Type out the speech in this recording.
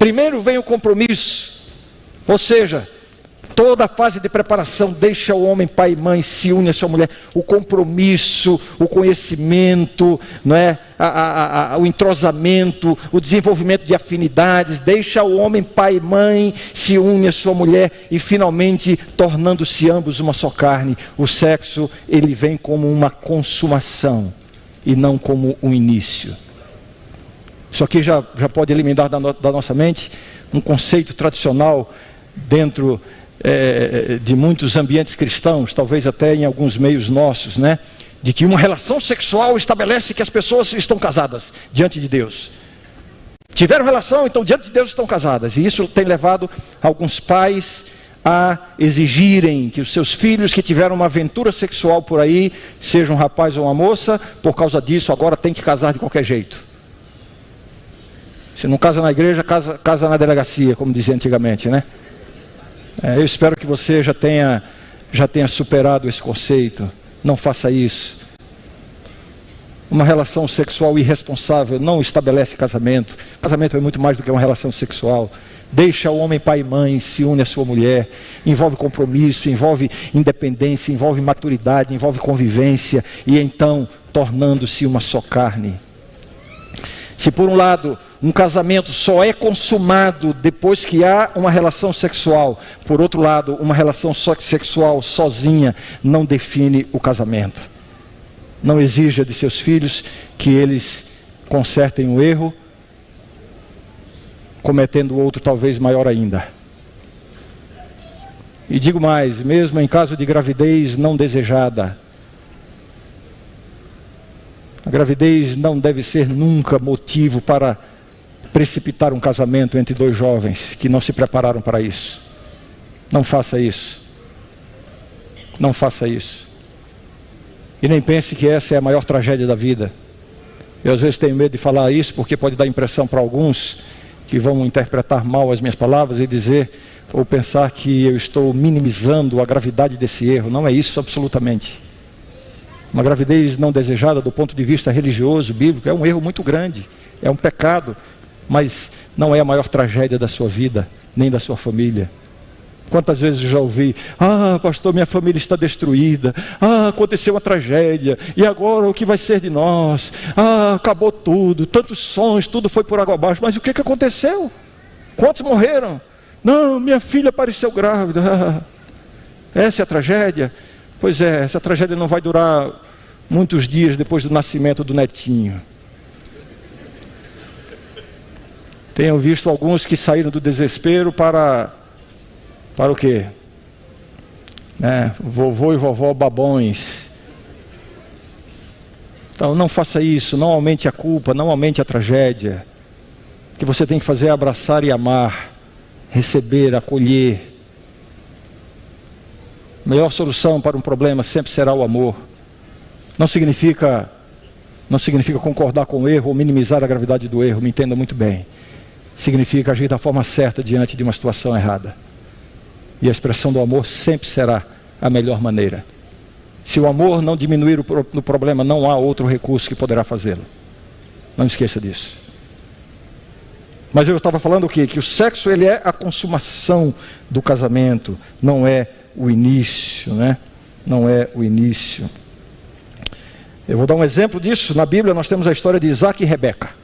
Primeiro vem o compromisso, ou seja, toda a fase de preparação deixa o homem pai e mãe, se une à sua mulher. O compromisso, o conhecimento, não é? O entrosamento, o desenvolvimento de afinidades, deixa o homem pai e mãe, se une à sua mulher e finalmente tornando-se ambos uma só carne. O sexo, ele vem como uma consumação e não como um início. Isso aqui já pode eliminar da nossa mente um conceito tradicional dentro de muitos ambientes cristãos, talvez até em alguns meios nossos, né? De que uma relação sexual estabelece que as pessoas estão casadas diante de Deus. Tiveram relação, então diante de Deus estão casadas. E isso tem levado alguns pais a exigirem que os seus filhos que tiveram uma aventura sexual por aí, seja um rapaz ou uma moça, por causa disso agora tem que casar de qualquer jeito. Se não casa na igreja, casa na delegacia, como dizia antigamente, né? Eu espero que você já tenha superado esse conceito. Não faça isso. Uma relação sexual irresponsável não estabelece casamento. Casamento é muito mais do que uma relação sexual. Deixa o homem pai e mãe, se une à sua mulher. Envolve compromisso, envolve independência, envolve maturidade, envolve convivência. E então, tornando-se uma só carne. Se por um lado, um casamento só é consumado depois que há uma relação sexual, por outro lado, uma relação sexual sozinha não define o casamento. Não exija de seus filhos que eles consertem o erro, cometendo outro talvez maior ainda. E digo mais, mesmo em caso de gravidez não desejada, a gravidez não deve ser nunca motivo para precipitar um casamento entre dois jovens que não se prepararam para isso. Não faça isso. Não faça isso. E nem pense que essa é a maior tragédia da vida. Eu às vezes tenho medo de falar isso porque pode dar impressão para alguns que vão interpretar mal as minhas palavras e dizer ou pensar que eu estou minimizando a gravidade desse erro. Não é isso absolutamente. Uma gravidez não desejada do ponto de vista religioso, bíblico, é um erro muito grande, é um pecado, mas não é a maior tragédia da sua vida, nem da sua família. Quantas vezes eu já ouvi, pastor, minha família está destruída, aconteceu uma tragédia, e agora o que vai ser de nós? Acabou tudo, tantos sonhos, tudo foi por água abaixo, mas o que aconteceu? Quantos morreram? Não, minha filha apareceu grávida. Essa é a tragédia? Pois é, essa tragédia não vai durar muitos dias depois do nascimento do netinho. Tenho visto alguns que saíram do desespero para o quê? Vovô e vovó babões. Então não faça isso, não aumente a culpa, não aumente a tragédia. O que você tem que fazer é abraçar e amar, receber, acolher. A melhor solução para um problema sempre será o amor. Não significa concordar com o erro ou minimizar a gravidade do erro, me entenda muito bem. Significa agir da forma certa diante de uma situação errada. E a expressão do amor sempre será a melhor maneira. Se o amor não diminuir o problema, não há outro recurso que poderá fazê-lo. Não esqueça disso. Mas eu estava falando o quê? Que o sexo ele é a consumação do casamento, não é o início, né? Não é o início. Eu vou dar um exemplo disso. Na Bíblia nós temos a história de Isaac e Rebeca.